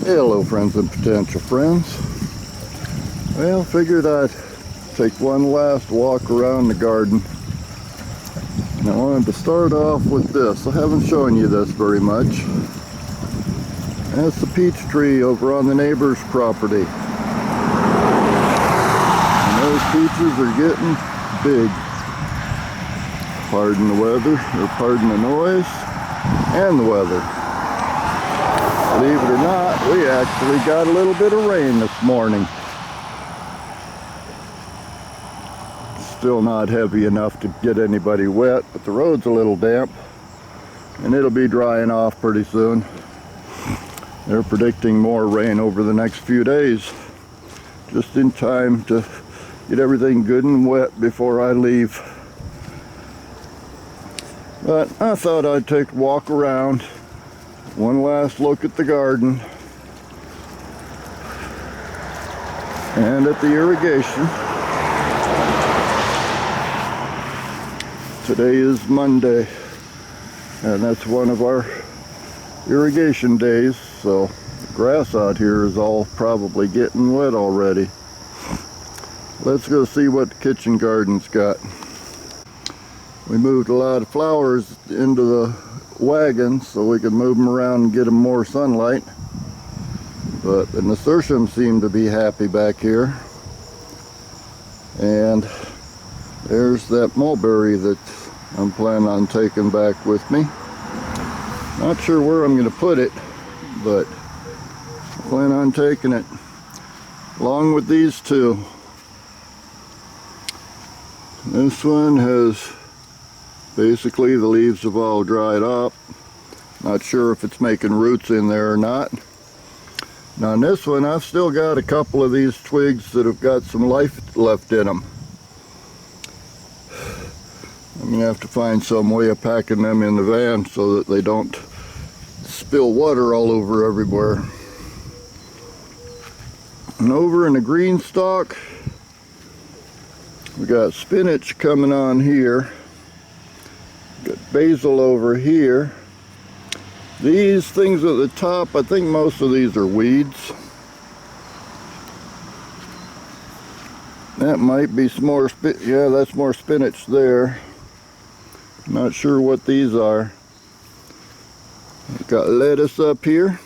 Hello friends and potential friends. Well, figured I'd take one last walk around the garden. And I wanted to start off with this. I haven't shown you this very much. That's the peach tree over on the neighbor's property. And those peaches are getting big. Pardon the weather, or pardon the noise, and the weather. Believe it or not, we actually got a little bit of rain this morning. Still not heavy enough to get anybody wet, but the road's a little damp, and it'll be drying off pretty soon. They're predicting more rain over the next few days, just in time to get everything good and wet before I leave. But I thought I'd take a walk around, one last look at the garden and at the irrigation. Today is Monday, and that's one of our irrigation days, so the grass out here is all probably getting wet already. Let's go see what the kitchen garden's got. We moved a lot of flowers into the wagon so we could move them around and get them more sunlight. But the nasturtiums seem to be happy back here. And there's that mulberry that I'm planning on taking back with me. Not sure where I'm going to put it, but I plan on taking it along with these two. This one has basically, the leaves have all dried up. Not sure if it's making roots in there or not. Now on this one, I've still got a couple of these twigs that have got some life left in them. I'm going to have to find some way of packing them in the van so that they don't spill water all over everywhere. And over in the green stalk, we got spinach coming on here. Got basil over here. These things at the top, I think most of these are weeds. That might be some more, yeah, that's more spinach there. Not sure what these are. We've got lettuce up here.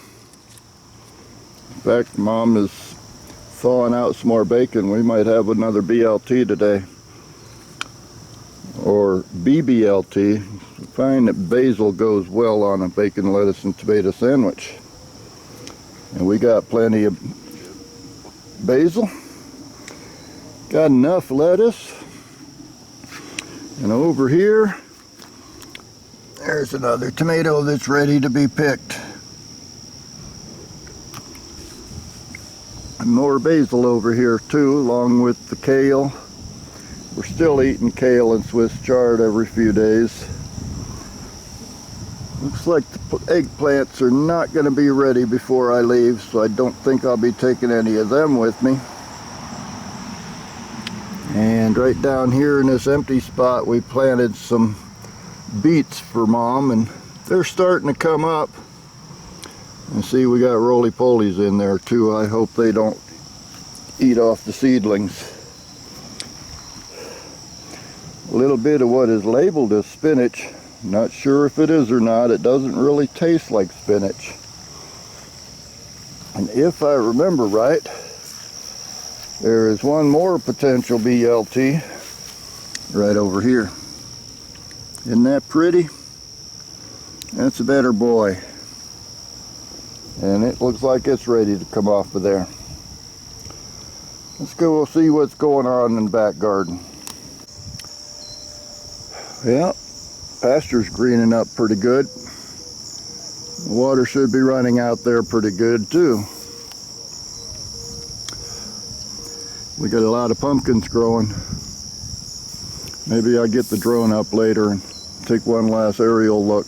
In fact, Mom is thawing out some more bacon. We might have another BLT today. Or BBLT. I find that basil goes well on a bacon, lettuce, and tomato sandwich. And we got plenty of basil. Got enough lettuce. And over here, there's another tomato that's ready to be picked. And more basil over here too, along with the kale. We're still eating kale and Swiss chard every few days. Looks like the eggplants are not going to be ready before I leave, so I don't think I'll be taking any of them with me. And right down here in this empty spot, we planted some beets for Mom, and they're starting to come up. And see, we got roly-polies in there too. I hope they don't eat off the seedlings. A little bit of what is labeled as spinach. Not sure if it is or not. It doesn't really taste like spinach. And if I remember right, there is one more potential BLT right over here. Isn't that pretty? That's a better boy. And it looks like it's ready to come off of there. Let's go see what's going on in the back garden. Yeah, pasture's greening up pretty good. The water should be running out there pretty good too. We got a lot of pumpkins growing. Maybe I'll get the drone up later and take one last aerial look.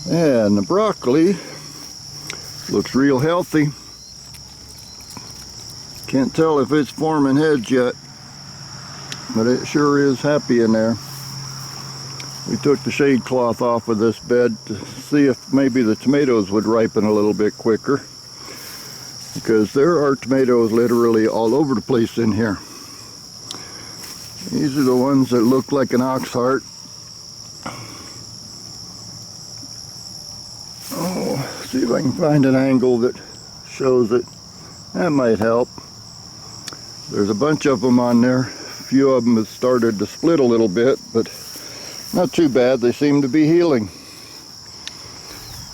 And the broccoli looks real healthy. Can't tell if it's forming heads yet, but it sure is happy in there. We took the shade cloth off of this bed to see if maybe the tomatoes would ripen a little bit quicker, because there are tomatoes literally all over the place in here. These are the ones that look like an ox heart. Oh, see if I can find an angle that shows it. That might help. There's a bunch of them on there. A few of them have started to split a little bit, but not too bad. They seem to be healing.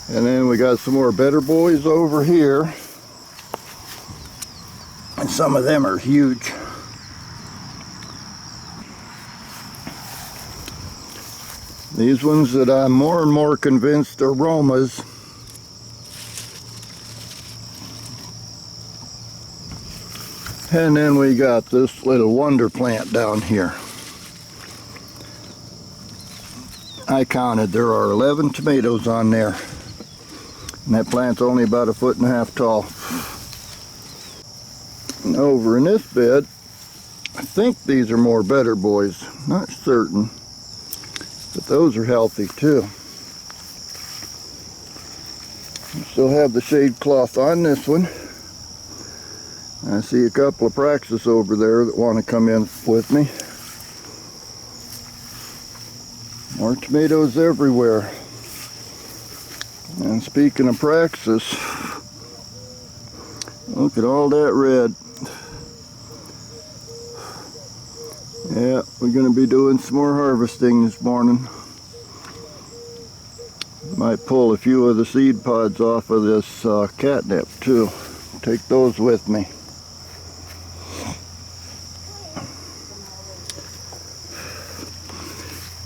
And then we got some more better boys over here. And some of them are huge. These ones that I'm more and more convinced are Romas. And then we got this little wonder plant down here. I counted, there are 11 tomatoes on there. And that plant's only about 1.5 feet tall. And over in this bed, I think these are more better boys. Not certain. But those are healthy too. I still have the shade cloth on this one. I see a couple of Praxis over there that want to come in with me. More tomatoes everywhere. And speaking of Praxis, look at all that red. Yeah, we're going to be doing some more harvesting this morning. Might pull a few of the seed pods off of this catnip too. Take those with me.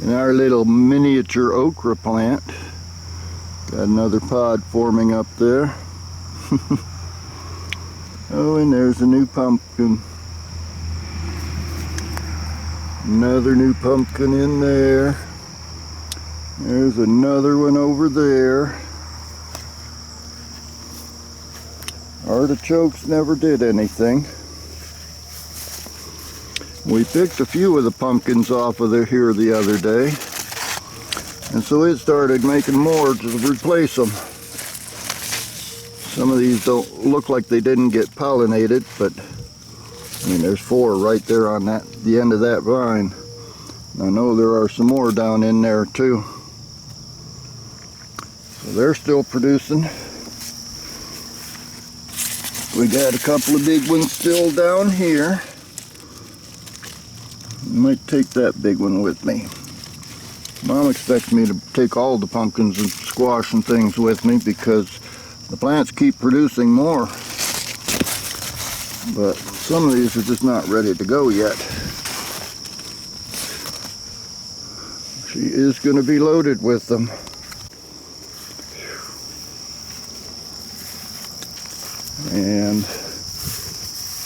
And our little miniature okra plant. Got another pod forming up there. Oh, and there's a new pumpkin. Another new pumpkin in there. There's another one over there. Artichokes never did anything. We picked a few of the pumpkins off of here the other day, and so it started making more to replace them. Some of these don't look like they didn't get pollinated, but I mean, there's 4 right there on the end of that vine. I know there are some more down in there too. So they're still producing. We got a couple of big ones still down here. Might take that big one with me. Mom expects me to take all the pumpkins and squash and things with me because the plants keep producing more. But some of these are just not ready to go yet. She is going to be loaded with them. And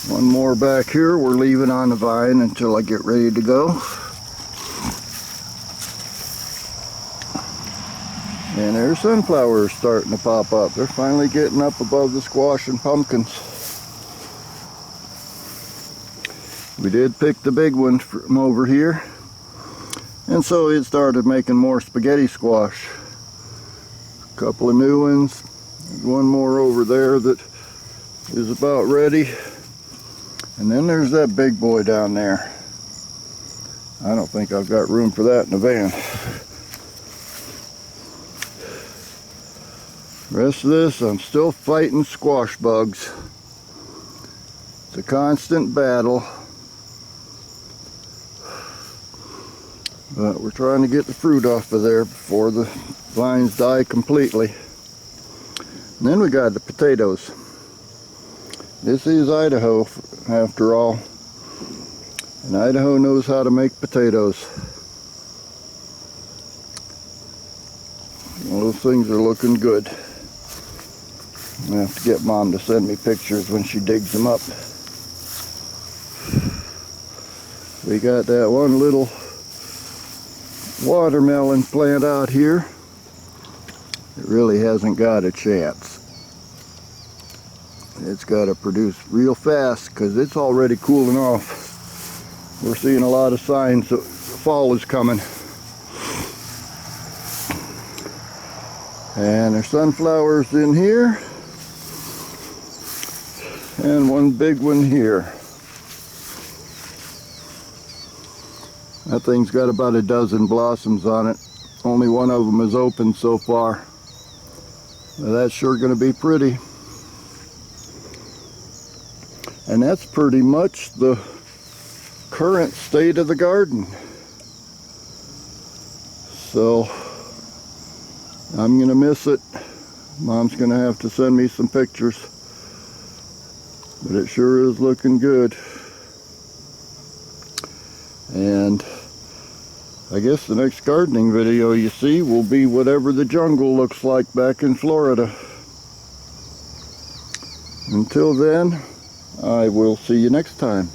one more back here we're leaving on the vine until I get ready to go. And there's sunflowers starting to pop up. They're finally getting up above the squash and pumpkins. We did pick the big one from over here, and so it started making more spaghetti squash. A couple of new ones. There's one more over there that is about ready. And then there's that big boy down there. I don't think I've got room for that in the van. The rest of this, I'm still fighting squash bugs. It's a constant battle. But we're trying to get the fruit off of there before the vines die completely. And then we got the potatoes. This is Idaho, after all. And Idaho knows how to make potatoes. Well, those things are looking good. I'm gonna have to get Mom to send me pictures when she digs them up. We got that one little watermelon plant out here. It really hasn't got a chance. It's got to produce real fast because it's already cooling off. We're seeing a lot of signs that fall is coming. And there's sunflowers in here. And one big one here. That thing's got about a dozen blossoms on it. Only one of them is open so far. Now that's sure going to be pretty. And that's pretty much the current state of the garden. So I'm going to miss it. Mom's going to have to send me some pictures. But it sure is looking good. And I guess the next gardening video you see will be whatever the jungle looks like back in Florida. Until then, I will see you next time.